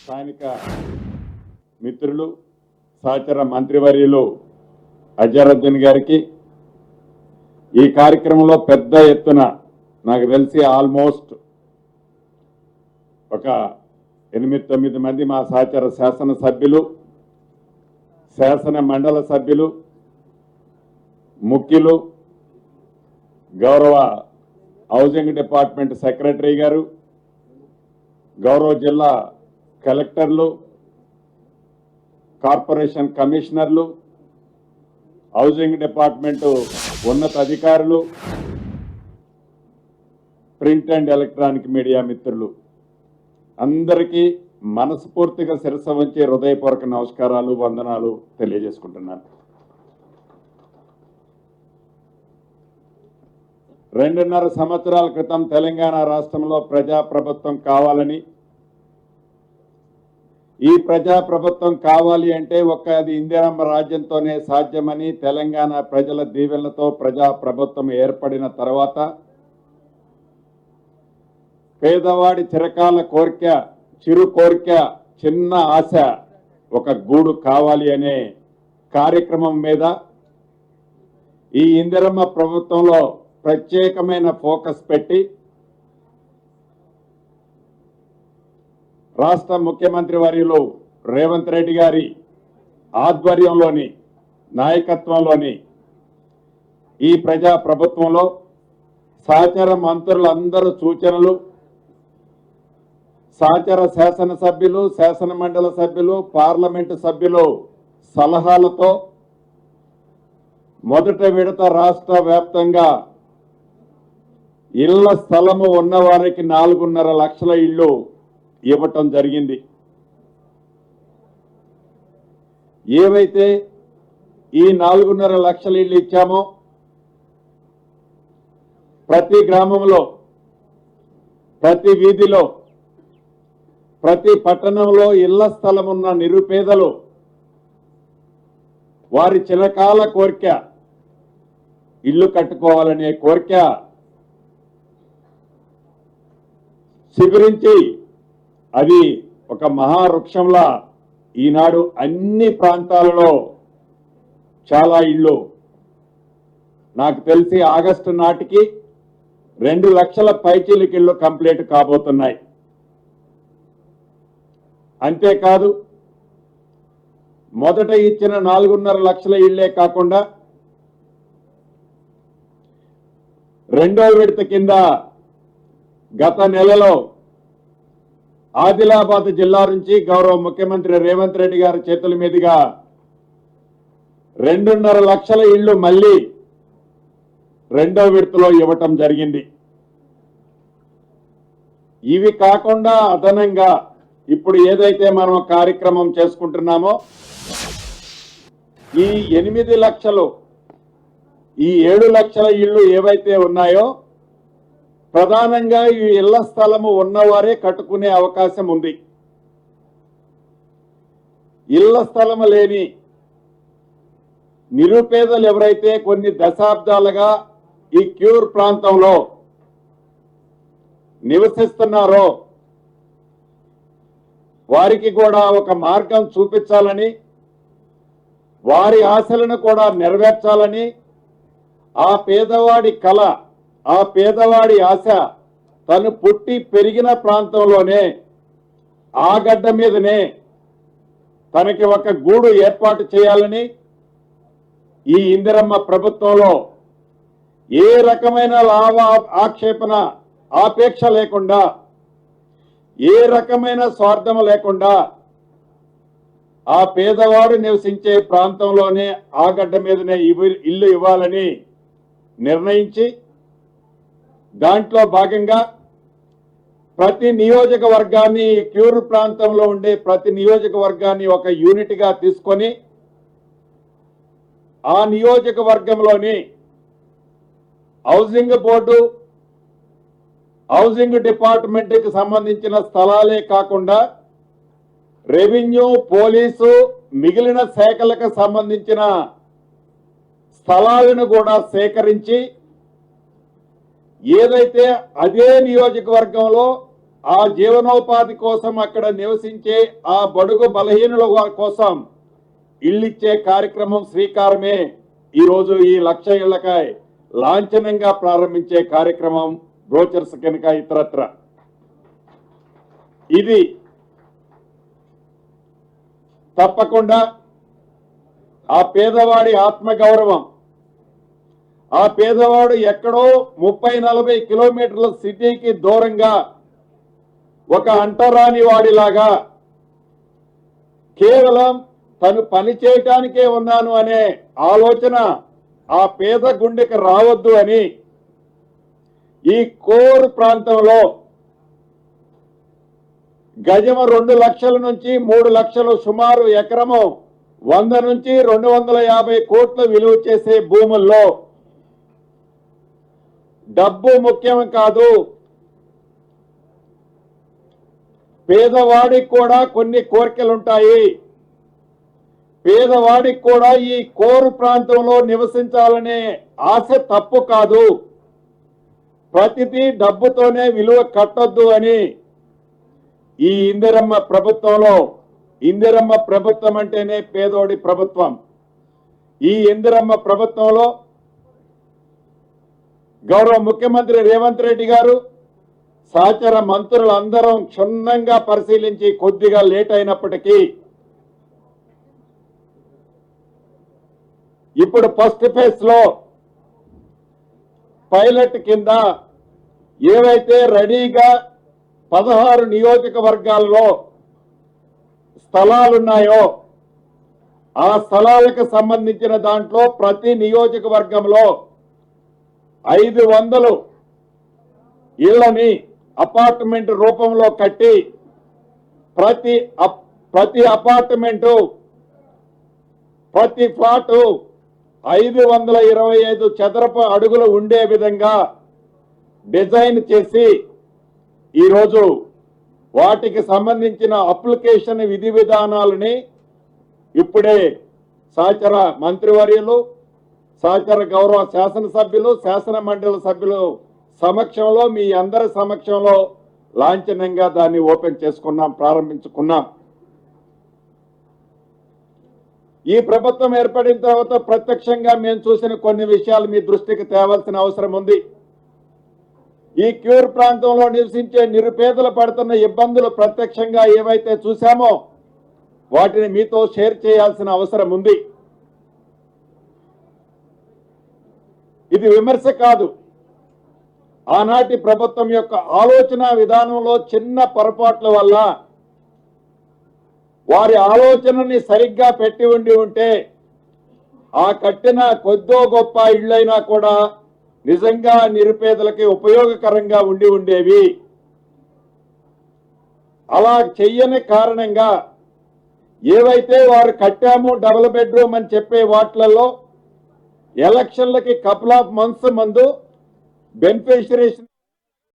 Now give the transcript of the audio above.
స్థానిక మిత్రులు సహచర మంత్రివర్యులు అజరుద్దీన్ గారికి ఈ కార్యక్రమంలో పెద్ద ఎత్తున నాకు తెలిసి ఆల్మోస్ట్ ఒక 8-9 మంది మా సహచర శాసన సభ్యులు, శాసన మండల సభ్యులు, ముఖ్యులు, గౌరవ హౌసింగ్ డిపార్ట్మెంట్ సెక్రటరీ గారు, గౌరవ జిల్లా కలెక్టర్లు, కార్పొరేషన్ కమిషనర్లు, హౌసింగ్ డిపార్ట్మెంట్ ఉన్నత అధికారులు, ప్రింట్ అండ్ ఎలక్ట్రానిక్ మీడియా మిత్రులు అందరికీ మనస్ఫూర్తిగా శిరస్సు వంచి హృదయపూర్వక నమస్కారాలు, వందనాలు తెలియజేసుకుంటున్నాను. 2.5 సంవత్సరాల క్రితం తెలంగాణ రాష్ట్రంలో ప్రజాప్రభుత్వం కావాలని, ఈ ప్రజాప్రభుత్వం కావాలి అంటే అది ఇందిరమ్మ రాజ్యంతోనే సాధ్యమని, తెలంగాణ ప్రజల దీవెనలతో ప్రజాప్రభుత్వం ఏర్పడిన తర్వాత పేదవాడి చిరకాల కోరిక, చిరు కోరిక, చిన్న ఆశ ఒక గూడు కావాలి అనే కార్యక్రమం మీద ఈ ఇందిరమ్మ ప్రభుత్వంలో ప్రత్యేకమైన ఫోకస్ పెట్టి రాష్ట్ర ముఖ్యమంత్రి వర్యులు రేవంత్ రెడ్డి గారి ఆధ్వర్యంలోని నాయకత్వంలోని ఈ ప్రజా ప్రభుత్వంలో సహచర మంత్రులందరూ సూచనలు, సహచర శాసనసభ్యులు, శాసన మండలి సభ్యులు, పార్లమెంటు సభ్యులు సలహాలతో మొదటి విడత రాష్ట్ర వ్యాప్తంగా ఇళ్ల స్థలము ఉన్నవారికి 4.5 లక్షల ఇళ్లు ఇవ్వటం జరిగింది. ఏవైతే ఈ 4.5 లక్షల ఇళ్లు ఇచ్చామో ప్రతి గ్రామంలో, ప్రతి వీధిలో, ప్రతి పట్టణంలో ఇళ్ల స్థలం ఉన్న నిరుపేదలు వారి చిరకాల కోరిక ఇల్లు కట్టుకోవాలనే కోరిక చిగురించి అది ఒక మహావృక్షంలా ఈనాడు అన్ని ప్రాంతాలలో చాలా ఇళ్ళు, నాకు తెలిసి ఆగస్టు నాటికి 2 లక్షల పైచీలకి ఇళ్ళు కంప్లీట్ కాబోతున్నాయి. అంతేకాదు మొదట ఇచ్చిన 4.5 లక్షల ఇళ్లే కాకుండా రెండో విడత కింద గత నెలలో ఆదిలాబాద్ జిల్లా నుంచి గౌరవ ముఖ్యమంత్రి రేవంత్ రెడ్డి గారి చేతుల మీదుగా 2.5 లక్షల ఇళ్లు మళ్ళీ రెండో విడతలో ఇవ్వటం జరిగింది. ఇవి కాకుండా అదనంగా ఇప్పుడు ఏదైతే మనం కార్యక్రమం చేసుకుంటున్నామో ఈ 8 లక్షలు, ఈ 7 లక్షల ఇళ్లు ఏవైతే ఉన్నాయో ప్రధానంగా ఈ ఇళ్ల స్థలము ఉన్నవారే కట్టుకునే అవకాశం ఉంది. ఇళ్ల స్థలము లేని నిరుపేదలు ఎవరైతే కొన్ని దశాబ్దాలుగా ఈ క్యూర్ ప్రాంతంలో నివసిస్తున్నారో వారికి కూడా ఒక మార్గం చూపించాలని, వారి ఆశలను కూడా నెరవేర్చాలని, ఆ పేదవాడి కళ, ఆ పేదవాడి ఆశ తను పుట్టి పెరిగిన ప్రాంతంలోనే ఆ గడ్డ మీదనే తనకి ఒక గూడు ఏర్పాటు చేయాలని ఈ ఇందిరమ్మ ప్రభుత్వంలో ఏ రకమైన ఆక్షేపణ, ఆపేక్ష లేకుండా, ఏ రకమైన స్వార్థం లేకుండా ఆ పేదవాడు నివసించే ప్రాంతంలోనే ఆ గడ్డ మీదనే ఇల్లు ఇవ్వాలని నిర్ణయించి దాంట్లో భాగంగా ప్రతి నియోజకవర్గాన్ని, క్యూర్ ప్రాంతంలో ఉండే ప్రతి నియోజకవర్గాన్ని ఒక యూనిట్గా తీసుకొని ఆ నియోజకవర్గంలోని హౌసింగ్ బోర్డు, హౌసింగ్ డిపార్ట్మెంట్కి సంబంధించిన స్థలాలే కాకుండా రెవెన్యూ, పోలీసు, మిగిలిన శాఖలకు సంబంధించిన స్థలాలను కూడా సేకరించి ఏదైతే అదే నియోజకవర్గంలో ఆ జీవనోపాధి కోసం అక్కడ నివసించే ఆ బడుగు బలహీనుల కోసం ఇళ్ళిచ్చే కార్యక్రమం శ్రీకారమే ఈరోజు ఈ 1,00,000 ఇళ్లకై లాంఛనంగా ప్రారంభించే కార్యక్రమం బ్రోచర్స్ కనుక ఇతరత్ర. ఇది తప్పకుండా ఆ పేదవాడి ఆత్మగౌరవం, ఆ పేదవాడు ఎక్కడో 30-40 కిలోమీటర్ల సిటీకి దూరంగా ఒక అంటరాని వాడిలాగా కేవలం తను పని చేయటానికే ఉన్నాను అనే ఆలోచన ఆ పేద గుండెకి రావద్దు అని ఈ కోర్ ప్రాంతంలో గజము 2 లక్షల నుంచి 3 లక్షలు, సుమారు ఎకరము 100 నుంచి 250 కోట్లు విలువ చేసే భూముల్లో డబ్బు ముఖ్యం కాదు, పేదవాడికి కూడా కొన్ని కోరికలు ఉంటాయి, పేదవాడికి కూడా ఈ కోరు ప్రాంతంలో నివసించాలనే ఆశ తప్పు కాదు, ప్రతిదీ డబ్బుతోనే విలువ కట్టొద్దు అని ఈ ఇందిరమ్మ ప్రభుత్వంలో, ఇందిరమ్మ ప్రభుత్వం అంటేనే పేదోడి ప్రభుత్వం, ఈ ఇందిరమ్మ ప్రభుత్వంలో గౌరవ ముఖ్యమంత్రి రేవంత్ రెడ్డి గారు సహచర మంత్రులందరం క్షుణ్ణంగా పరిశీలించి కొద్దిగా లేట్ అయినప్పటికీ ఇప్పుడు ఫస్ట్ ఫేజ్ లో పైలట్ కింద ఏవైతే రెడీగా 16 నియోజకవర్గాల్లో స్థలాలున్నాయో ఆ స్థలాలకు సంబంధించిన దాంట్లో ప్రతి నియోజకవర్గంలో 500 ఇళ్లని అపార్ట్మెంట్ రూపంలో కట్టి ప్రతి అపార్ట్మెంటు, ప్రతి ఫ్లాటు 525 చదరపు అడుగులు ఉండే విధంగా డిజైన్ చేసి ఈరోజు వాటికి సంబంధించిన అప్లికేషన్ విధి విధానాలని ఇప్పుడే సహచర మంత్రివర్యులు, సహచర గౌరవ శాసనసభ్యులు, శాసన మండలి సభ్యులు సమక్షంలో, మీ అందరి సమక్షంలో లాంఛనంగా దాన్ని ఓపెన్ చేసుకున్నాం, ప్రారంభించుకున్నాం. ఈ ప్రభుత్వం ఏర్పడిన తర్వాత ప్రత్యక్షంగా మేము చూసిన కొన్ని విషయాలు మీ దృష్టికి తేవాల్సిన అవసరం ఉంది. ఈ క్యూర్ ప్రాంతంలో నివసించే నిరుపేదలు పడుతున్న ఇబ్బందులు ప్రత్యక్షంగా ఏవైతే చూశామో వాటిని మీతో షేర్ చేయాల్సిన అవసరం ఉంది. ఇది విమర్శ కాదు, ఆనాటి ప్రభుత్వం యొక్క ఆలోచన విధానంలో చిన్న పొరపాట్ల వల్ల వారి ఆలోచనని సరిగ్గా పెట్టి ఉంటే ఆ కట్టిన కొద్దో గొప్ప ఇళ్ళైనా కూడా నిజంగా నిరుపేదలకి ఉపయోగకరంగా ఉండేవి. అలా చెయ్యని కారణంగా ఏవైతే వారు కట్టాము డబుల్ బెడ్రూమ్ అని చెప్పే వాటిలలో ఎలక్షన్లకి కపుల్ ఆఫ్ మంత్స్ ముందు బెనిఫిషరీస్